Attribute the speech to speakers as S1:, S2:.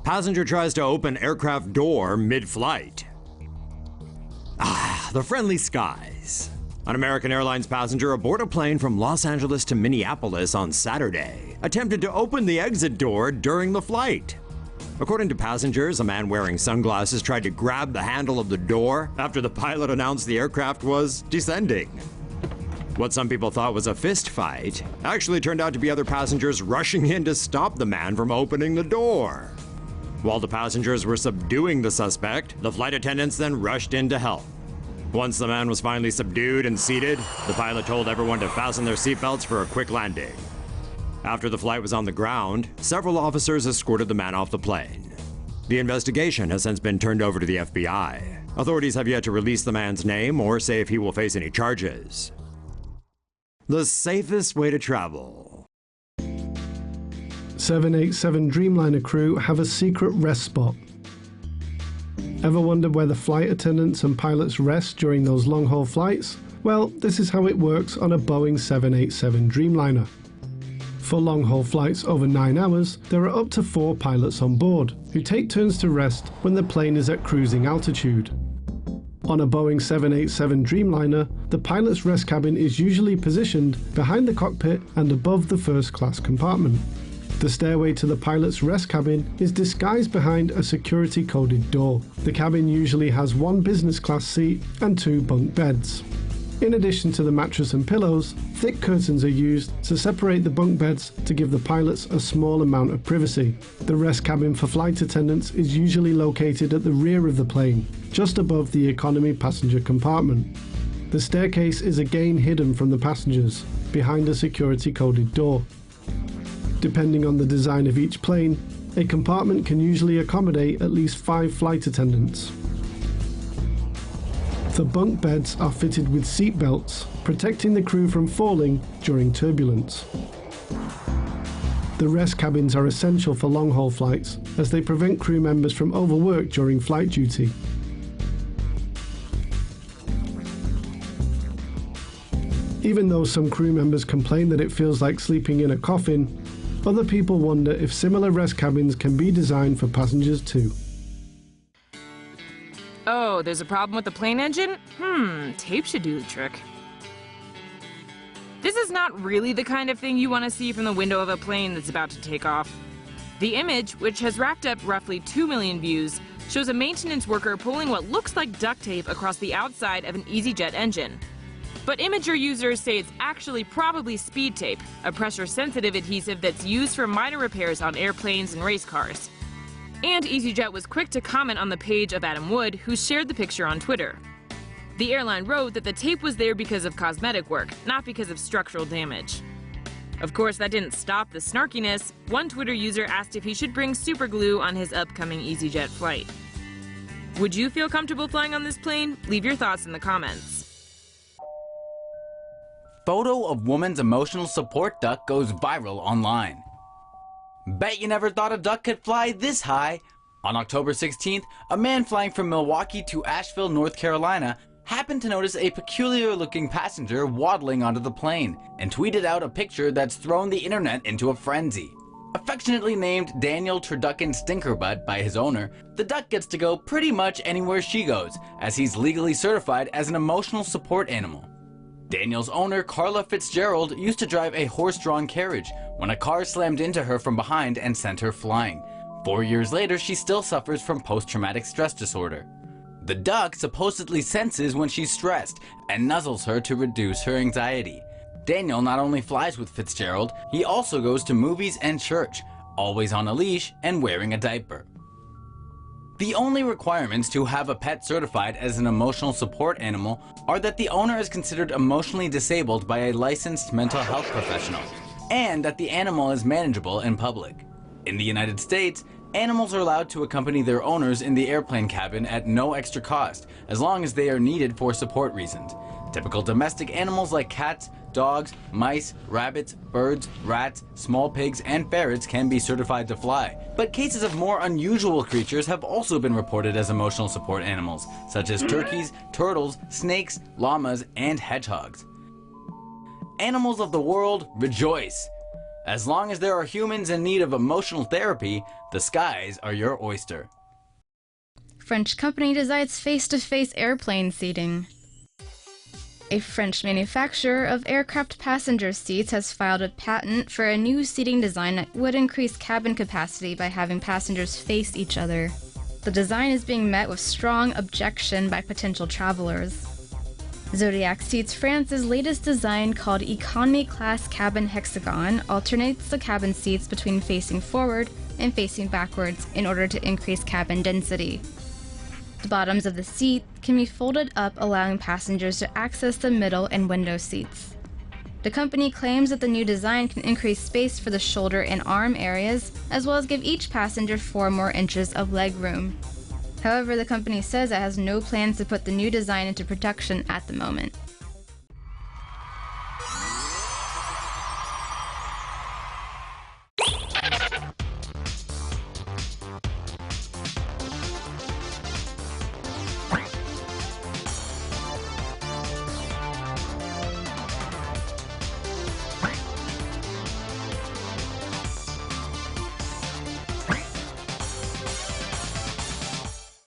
S1: Passenger tries to open aircraft door mid-flight. The friendly skies. An American Airlines passenger aboard a plane from Los Angeles to Minneapolis on Saturday attempted to open the exit door during the flight. According to passengers, a man wearing sunglasses tried to grab the handle of the door after the pilot announced the aircraft was descending. What some people thought was a fist fight actually turned out to be other passengers rushing in to stop the man from opening the door. While the passengers were subduing the suspect, the flight attendants then rushed in to help. Once the man was finally subdued and seated, the pilot told everyone to fasten their seatbelts for a quick landing. After the flight was on the ground, several officers escorted the man off the plane. The investigation has since been turned over to the FBI. Authorities have yet to release the man's name or say if he will face any charges. The safest way to travel.
S2: 787 Dreamliner crew have a secret rest spot. Ever wondered where the flight attendants and pilots rest during those long-haul flights? Well, this is how it works on a Boeing 787 Dreamliner. For long-haul flights over 9 hours, there are up to 4 pilots on board, who take turns to rest when the plane is at cruising altitude. On a Boeing 787 Dreamliner, the pilot's rest cabin is usually positioned behind the cockpit and above the first-class compartment. The stairway to the pilot's rest cabin is disguised behind a security-coded door. The cabin usually has 1 business class seat and 2 bunk beds. In addition to the mattress and pillows, thick curtains are used to separate the bunk beds to give the pilots a small amount of privacy. The rest cabin for flight attendants is usually located at the rear of the plane, just above the economy passenger compartment. The staircase is again hidden from the passengers, behind a security-coded door. Depending on the design of each plane, a compartment can usually accommodate at least 5 flight attendants. The bunk beds are fitted with seat belts, protecting the crew from falling during turbulence. The rest cabins are essential for long-haul flights, as they prevent crew members from overwork during flight duty. Even though some crew members complain that it feels like sleeping in a coffin, other people wonder if similar rest cabins can be designed for passengers too.
S3: Oh, there's a problem with the plane engine? Tape should do the trick. This is not really the kind of thing you want to see from the window of a plane that's about to take off. The image, which has racked up roughly 2 million views, shows a maintenance worker pulling what looks like duct tape across the outside of an EasyJet engine. But Imager users say it's actually probably speed tape, a pressure-sensitive adhesive that's used for minor repairs on airplanes and race cars. And EasyJet was quick to comment on the page of Adam Wood, who shared the picture on Twitter. The airline wrote that the tape was there because of cosmetic work, not because of structural damage. Of course, that didn't stop the snarkiness. One Twitter user asked if he should bring superglue on his upcoming EasyJet flight. Would you feel comfortable flying on this plane? Leave your thoughts in the comments.
S4: Photo of woman's emotional support duck goes viral online. Bet you never thought a duck could fly this high. On October 16th, a man flying from Milwaukee to Asheville, North Carolina, happened to notice a peculiar-looking passenger waddling onto the plane and tweeted out a picture that's thrown the internet into a frenzy. Affectionately named Daniel Turducken Stinkerbutt by his owner, the duck gets to go pretty much anywhere she goes, as he's legally certified as an emotional support animal. Daniel's owner, Carla Fitzgerald, used to drive a horse-drawn carriage when a car slammed into her from behind and sent her flying. 4 years later, she still suffers from post-traumatic stress disorder. The duck supposedly senses when she's stressed and nuzzles her to reduce her anxiety. Daniel not only flies with Fitzgerald, he also goes to movies and church, always on a leash and wearing a diaper. The only requirements to have a pet certified as an emotional support animal are that the owner is considered emotionally disabled by a licensed mental health professional, and that the animal is manageable in public. In the United States, animals are allowed to accompany their owners in the airplane cabin at no extra cost, as long as they are needed for support reasons. Typical domestic animals like cats, dogs, mice, rabbits, birds, rats, small pigs, and ferrets can be certified to fly. But cases of more unusual creatures have also been reported as emotional support animals, such as turkeys, turtles, snakes, llamas, and hedgehogs. Animals of the world, rejoice! As long as there are humans in need of emotional therapy, the skies are your oyster.
S5: French company decides face-to-face airplane seating. A French manufacturer of aircraft passenger seats has filed a patent for a new seating design that would increase cabin capacity by having passengers face each other. The design is being met with strong objection by potential travelers. Zodiac Seats France's latest design, called Economy Class Cabin Hexagon, alternates the cabin seats between facing forward and facing backwards in order to increase cabin density. The bottoms of the seat can be folded up, allowing passengers to access the middle and window seats. The company claims that the new design can increase space for the shoulder and arm areas, as well as give each passenger 4 more inches of leg room. However, the company says it has no plans to put the new design into production at the moment.